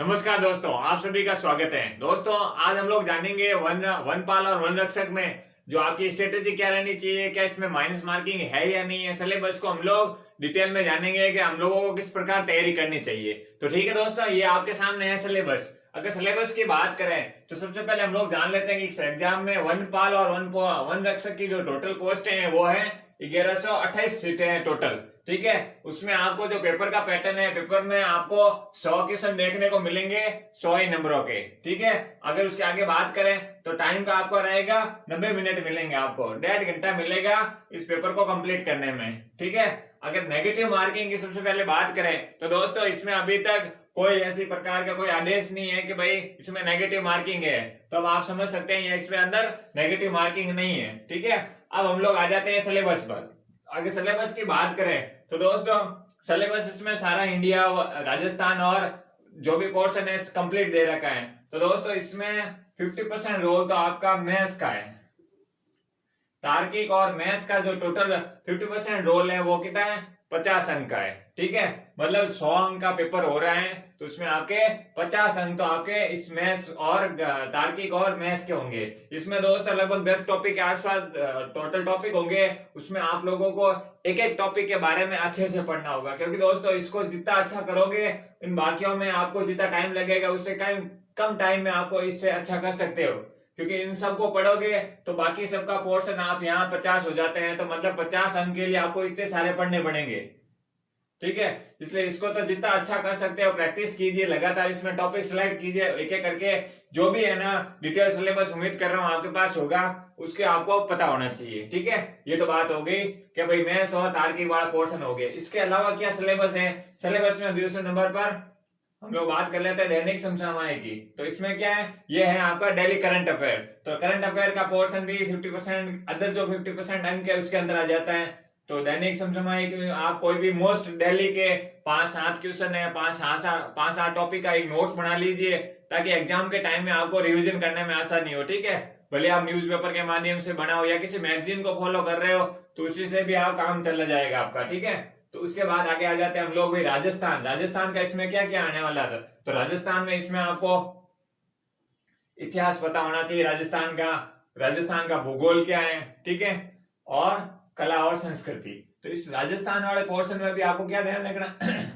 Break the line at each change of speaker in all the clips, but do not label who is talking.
नमस्कार दोस्तों, आप सभी का स्वागत है। दोस्तों, आज हम लोग जानेंगे वनपाल और वन रक्षक में जो आपकी स्ट्रेटेजी क्या रहनी चाहिए, क्या इसमें माइनस मार्किंग है या नहीं है। सिलेबस को हम लोग डिटेल में जानेंगे कि हम लोगों को किस प्रकार तैयारी करनी चाहिए। तो ठीक है दोस्तों, ये आपके सामने है सिलेबस। अगर सिलेबस की बात करें तो सबसे पहले हम लोग जान लेते हैं कि इस एग्जाम में वनपाल और वन रक्षक की जो टोटल पोस्ट है वो है 1128 सीटें हैं टोटल। ठीक है, उसमें आपको जो पेपर का पैटर्न है, पेपर में आपको 100 क्वेश्चन देखने को मिलेंगे 100 ही नंबरों के। ठीक है, अगर उसके आगे बात करें तो टाइम का आपको रहेगा 90 मिनट मिलेंगे, आपको 1.5 घंटा मिलेगा इस पेपर को कंप्लीट करने में। ठीक है, अगर नेगेटिव मार्किंग की सबसे पहले बात करें तो दोस्तों इसमें अभी तक कोई ऐसी प्रकार का कोई आदेश नहीं है कि भाई इसमें नेगेटिव मार्किंग है, तो अब आप समझ सकते हैं इसमें अंदर नेगेटिव मार्किंग नहीं है। ठीक है, अब हम लोग आ जाते हैं सिलेबस पर। अगर सिलेबस की बात करें तो दोस्तों सिलेबस इसमें सारा इंडिया, राजस्थान और जो भी पोर्शन है कंप्लीट दे रखा है। तो दोस्तों इसमें 50% रोल तो आपका मैथ्स का है। तार्किक और मैथ्स का जो टोटल 50% रोल है वो कितना है, 50 अंक का है। ठीक है, मतलब 100 अंक का पेपर हो रहा है तो उसमें आपके 50 अंक तो आपके इस मैथ्स और तार्किक और मैथ्स के होंगे। इसमें दोस्तों लगभग 10 टॉपिक के आसपास टोटल टॉपिक होंगे। उसमें आप लोगों को एक एक टॉपिक के बारे में अच्छे से पढ़ना होगा, क्योंकि दोस्तों इसको जितना अच्छा करोगे इन बाकियों में आपको जितना टाइम लगेगा उससे कम टाइम में आपको इससे अच्छा कर सकते हो। क्योंकि इन सबको पढ़ोगे तो बाकी सबका पोर्शन आप यहाँ 50 हो जाते हैं, तो मतलब 50 अंक के लिए आपको इतने सारे पढ़ने पड़ेंगे। ठीक है, इसलिए इसको तो जितना अच्छा कर सकते हो प्रैक्टिस कीजिए, लगातार इसमें टॉपिक सिलेक्ट कीजिए एक एक करके। जो भी है ना डिटेल सिलेबस उम्मीद कर रहा हूँ आपके पास होगा, उसके आपको पता होना चाहिए। ठीक है, ये तो बात हो गई कि भाई मैथ्स और तार्किक वाला पोर्शन हो गया। इसके अलावा क्या सिलेबस है, सिलेबस में दूसरे नंबर पर हम लोग बात कर लेते हैं दैनिक समसामयिक की। तो इसमें क्या है, ये है आपका डेली करंट अफेयर। तो करंट अफेयर का पोर्शन भी 50%, अदर जो 50% अंक है उसके अंदर आ जाता है। तो दैनिक समसामयिक में आप कोई भी मोस्ट डेली के 5-7 क्वेश्चन है, 5-7 टॉपिक का एक नोट्स बना लीजिए, ताकि एग्जाम के टाइम में आपको रिविजन करने में आसानी हो। ठीक है, भले आप न्यूज़पेपर के माध्यम से बनाओ या किसी मैगजीन को फॉलो कर रहे हो तो उसी से भी आप काम चला जाएगा आपका। ठीक है, तो उसके बाद आगे आ जाते हैं हम लोग भाई राजस्थान का इसमें क्या क्या आने वाला था। तो राजस्थान में इसमें आपको इतिहास पता होना चाहिए राजस्थान का भूगोल क्या है। ठीक है, और कला और संस्कृति। तो इस राजस्थान वाले पोर्शन में भी आपको क्या ध्यान रखना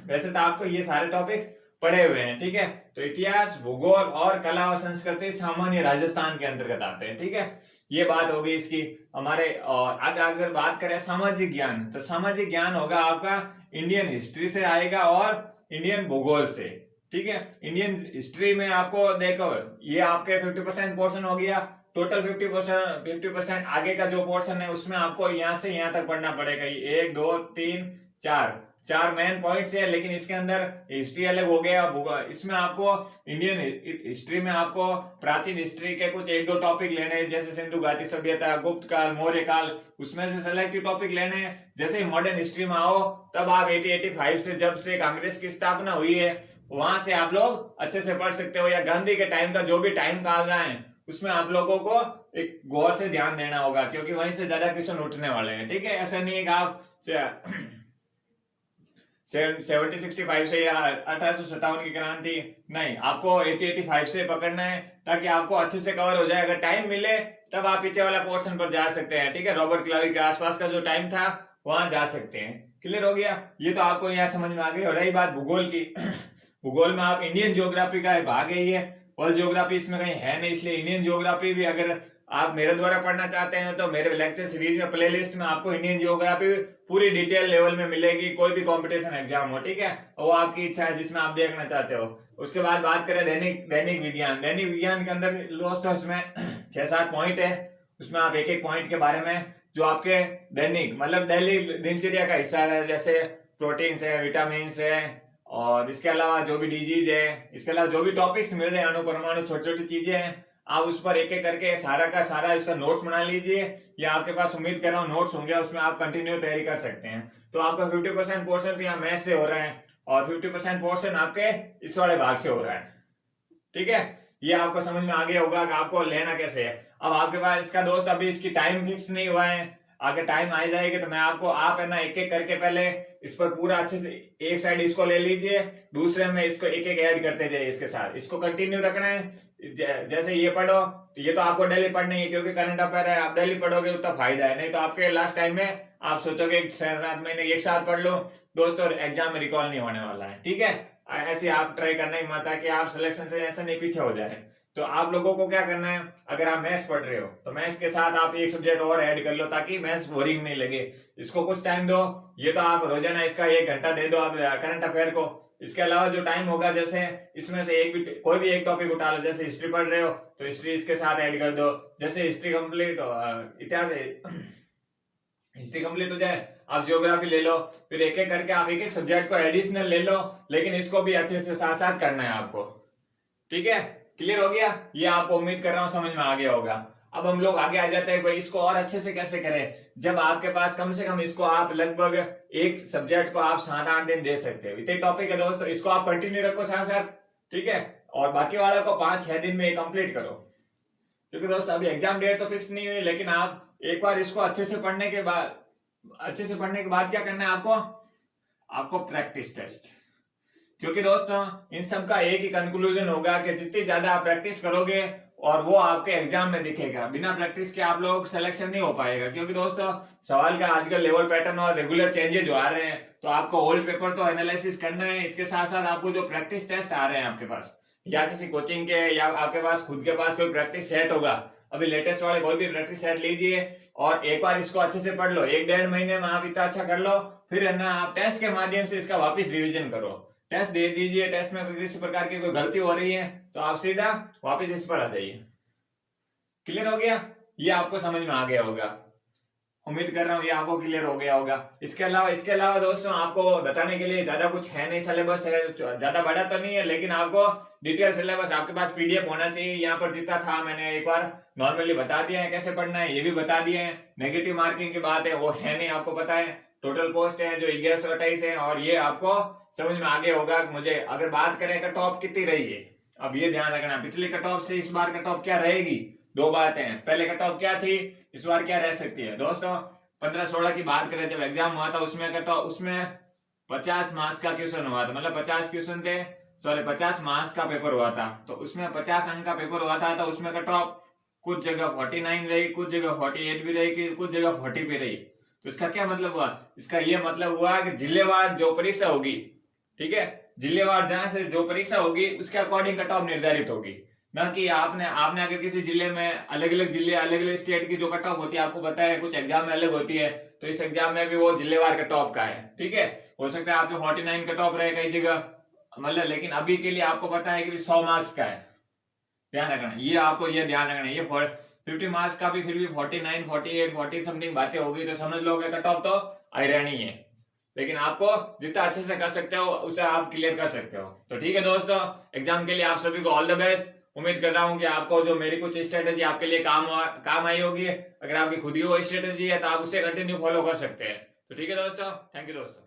वैसे तो आपको ये सारे टॉपिक पढ़े हुए हैं। ठीक है, तो इतिहास, भूगोल और कला और संस्कृति सामान्य राजस्थान के अंतर्गत आते हैं। ठीक है, ये बात होगी इसकी हमारे। और अगर बात करें सामाजिक ज्ञान, तो सामाजिक ज्ञान होगा आपका इंडियन हिस्ट्री से आएगा और इंडियन भूगोल से। ठीक है, इंडियन हिस्ट्री में आपको देखो ये आपके 50% पोर्शन हो गया। टोटल 50% आगे का जो पोर्शन है उसमें आपको यहाँ से यहाँ तक पढ़ना पड़ेगा। 1 2 3 4 मेन पॉइंट्स है, लेकिन इसके अंदर हिस्ट्री अलग हो गया। इसमें आपको इंडियन हिस्ट्री में आपको प्राचीन हिस्ट्री के कुछ 1-2 टॉपिक लेने हैं, जैसे सिंधु घाटी सभ्यता, गुप्त काल, मौर्य काल, उसमें से सेलेक्टिव टॉपिक लेने हैं। जैसे मॉडर्न हिस्ट्री में आओ तब आप 80-85 से जब से कांग्रेस की स्थापना हुई है वहां से आप लोग अच्छे से पढ़ सकते हो, या गांधी के टाइम का जो भी टाइम काल रहा है उसमें आप लोगों को एक गौर से ध्यान देना होगा, क्योंकि वहीं से ज्यादा क्वेश्चन उठने वाले हैं। ठीक है, ऐसा नहीं है कि आप 70-65 से या 1857 की क्रांति, नहीं, आपको 80-85 से पकड़ना है ताकि आपको अच्छे से कवर हो जाए। अगर टाइम मिले तब आप पीछे वाला पोर्शन पर जा सकते हैं। ठीक है, रॉबर्ट क्लावी के आसपास का जो टाइम था वहां जा सकते हैं। क्लियर हो गया, ये तो आपको यहाँ समझ में आ गई। और रही बात भूगोल की भूगोल में आप इंडियन ज्योग्राफी का भाग है ये, वर्ल्ड ज्योग्राफी इसमें कहीं है नहीं, इसलिए इंडियन ज्योग्राफी भी अगर आप मेरे द्वारा पढ़ना चाहते हैं तो मेरे लेक्चर सीरीज में प्लेलिस्ट में आपको इंडियन ज्योग्राफी पूरी डिटेल लेवल में मिलेगी, कोई भी कंपटीशन एग्जाम हो। ठीक है, वो आपकी इच्छा है जिसमें आप देखना चाहते हो। उसके बाद बात करें दैनिक विज्ञान के अंदर दोस्तों इसमें 6-7 पॉइंट है। उसमें आप एक एक पॉइंट के बारे में जो आपके दैनिक मतलब डेली दिनचर्या का हिस्सा है, जैसे प्रोटीन है, विटामिन है, और इसके अलावा जो भी डिजीज है, इसके अलावा जो भी टॉपिक्स मिल रहे हैं, अणु परमाणु, छोटी छोटी चीजें हैं, आप उस पर एक एक करके सारा का सारा इसका नोट्स बना लीजिए, या आपके पास उम्मीद कर रहा हूँ नोट्स होंगे, उसमें आप कंटिन्यू तैयारी कर सकते हैं। तो आपका 50% पोर्शन तो यहाँ मैथ से हो रहा है और 50% पोर्शन आपके इस वाले भाग से हो रहा है। ठीक है, ये आपको समझ में आ गया होगा कि आपको लेना कैसे है। अब आपके पास इसका दोस्त अभी इसकी टाइम फिक्स नहीं हुआ है, आगे टाइम आ जाएगी तो मैं आपको, आप है ना एक एक करके पहले इस पर पूरा अच्छे से एक साइड इसको ले लीजिए, दूसरे में इसको एक एक ऐड करते जाइए, इसके साथ इसको कंटिन्यू रखना है। जैसे ये पढ़ो तो ये तो आपको डेली पढ़ना है क्योंकि करंट अफेयर है, आप डेली पढ़ोगे उतना फायदा है, नहीं तो आपके लास्ट टाइम में आप सोचोगे 6-7 महीने एक साथ पढ़ लो दोस्तों, एग्जाम में रिकॉल नहीं होने वाला है। ठीक है, ऐसे आप ट्राई करना ही मत है कि आप सिलेक्शन से ऐसा नहीं पीछे हो जाए। तो आप लोगों को क्या करना है, अगर आप मैथ्स पढ़ रहे हो तो मैथ्स के साथ आप एक सब्जेक्ट और ऐड कर लो ताकि मैथ्स बोरिंग नहीं लगे। इसको कुछ टाइम दो, ये तो आप रोजाना इसका 1 घंटा दे दो आप करंट अफेयर को। इसके अलावा जो टाइम होगा, जैसे इसमें से कोई भी एक टॉपिक उठा लो, जैसे हिस्ट्री पढ़ रहे हो तो हिस्ट्री इसके साथ ऐड कर दो। जैसे हिस्ट्री कंप्लीट, इतिहास हिस्ट्री कंप्लीट हो जाए, आप ज्योग्राफी ले लो, फिर एक एक करके आप एक एक सब्जेक्ट को एडिशनल ले लो, लेकिन इसको भी अच्छे से साथ साथ करना है आपको। ठीक है, क्लियर हो गया? ये आपको उम्मीद कर रहा हूं समझ में आ गया होगा। अब हम लोग आगे आ जाते हैं, भाई इसको और अच्छे से कैसे करें, जब आपके पास कम से कम इसको आप लगभग एक सब्जेक्ट को आप 7-8 दिन दे सकते हो। इतने टॉपिक है दोस्तों, इसको आप कंटिन्यू रखो साथ साथ। ठीक है, और बाकी वाले को 5-6 दिन में कंप्लीट करो, क्योंकि दोस्तों अभी एग्जाम डेट तो फिक्स नहीं हुई, लेकिन आप एक बार इसको अच्छे से पढ़ने के बाद क्या करना है आपको प्रैक्टिस टेस्ट। क्योंकि दोस्तों इन सब का एक ही कंक्लूजन होगा कि जितनी ज्यादा आप प्रैक्टिस करोगे और वो आपके एग्जाम में दिखेगा, बिना प्रैक्टिस के आप लोग सिलेक्शन नहीं हो पाएगा। क्योंकि दोस्तों सवाल का आजकल लेवल पैटर्न और रेगुलर चेंजेस जो आ रहे हैं, तो आपको ओल्ड पेपर तो एनालिसिस करना है, इसके साथ साथ आपको जो प्रैक्टिस टेस्ट आ रहे हैं आपके पास, या किसी कोचिंग के या आपके पास खुद के पास कोई प्रैक्टिस सेट होगा, अभी लेटेस्ट वाले कोई भी प्रैक्टिस सेट लीजिए और एक बार इसको अच्छे से पढ़ लो। 1-1.5 महीने में आप इतना अच्छा कर लो, फिर है ना आप टेस्ट के माध्यम से इसका वापस रिविजन करो, टेस्ट दे दीजिए। टेस्ट में किसी प्रकार की कोई गलती हो रही है तो आप सीधा वापस इस पर आ जाइए। क्लियर हो गया? ये आपको समझ में आ गया होगा, उम्मीद कर रहा हूँ ये आपको क्लियर हो गया होगा। इसके अलावा दोस्तों आपको बताने के लिए ज्यादा कुछ है नहीं, सिलेबस है ज्यादा बड़ा तो नहीं है, लेकिन आपको डिटेल सिलेबस आपके पास पीडीएफ होना चाहिए। यहाँ पर जितना था मैंने एक बार नॉर्मली बता दिया है कैसे पढ़ना है, ये भी बता दिए हैं। नेगेटिव मार्किंग की बात है वो है नहीं, आपको पता है। टोटल पोस्ट है जो 1128 है, और ये आपको समझ में आगे होगा। मुझे अगर बात करें कट ऑफ कितनी रही है, अब ये ध्यान रखना, पिछली कट ऑफ से इस बार कट ऑफ क्या रहेगी, 2 बातें हैं। पहले कट ऑफ क्या थी, इस बार क्या रह सकती है। दोस्तों 15-16 की बात करें, जब एग्जाम हुआ था उसमें कट ऑफ, उसमें 50 मार्क्स का क्वेश्चन हुआ था, मतलब 50 क्वेश्चन थे, 50 मार्क्स का पेपर हुआ था, तो उसमें 50 अंक का पेपर हुआ था। तो उसमें कट ऑफ कुछ जगह 49 रही, कुछ जगह 48 भी रही, कुछ जगह 40 भी रही। तो इसका क्या मतलब हुआ, इसका ये मतलब हुआ कि जिलेवार जो परीक्षा होगी, ठीक है, जिलेवार जहां से जो परीक्षा होगी उसके अकॉर्डिंग कट ऑफ निर्धारित होगी, ना कि आपने अगर किसी जिले में अलग अलग स्टेट की जो कट ऑफ होती है, आपको पता है कुछ एग्जाम में अलग होती है, तो इस एग्जाम में भी वो जिलेवार कट ऑफ का है। ठीक है, हो सकता है आपके 49 कट ऑफ रहे कई जगह, मतलब, लेकिन अभी के लिए आपको पता है कि 100 मार्क्स का है, ध्यान रखना, ये आपको ये ध्यान रखना। ये 50 मार्क्स का भी फिर भी 49, 48, 40 समथिंग बातें होगी, तो समझ लो कि कट ऑफ तो आई रहनी है, लेकिन आपको जितना अच्छे से कर सकते हो उसे आप क्लियर कर सकते हो। तो ठीक है दोस्तों, एग्जाम के लिए आप सभी को ऑल द बेस्ट। उम्मीद कर रहा हूं कि आपको जो मेरी कुछ स्ट्रेटेजी आपके लिए काम आई होगी। अगर आपकी खुद ही वो स्ट्रेटेजी है तो आप उसे कंटिन्यू फॉलो कर सकते हैं। तो ठीक है दोस्तों, थैंक यू दोस्तों।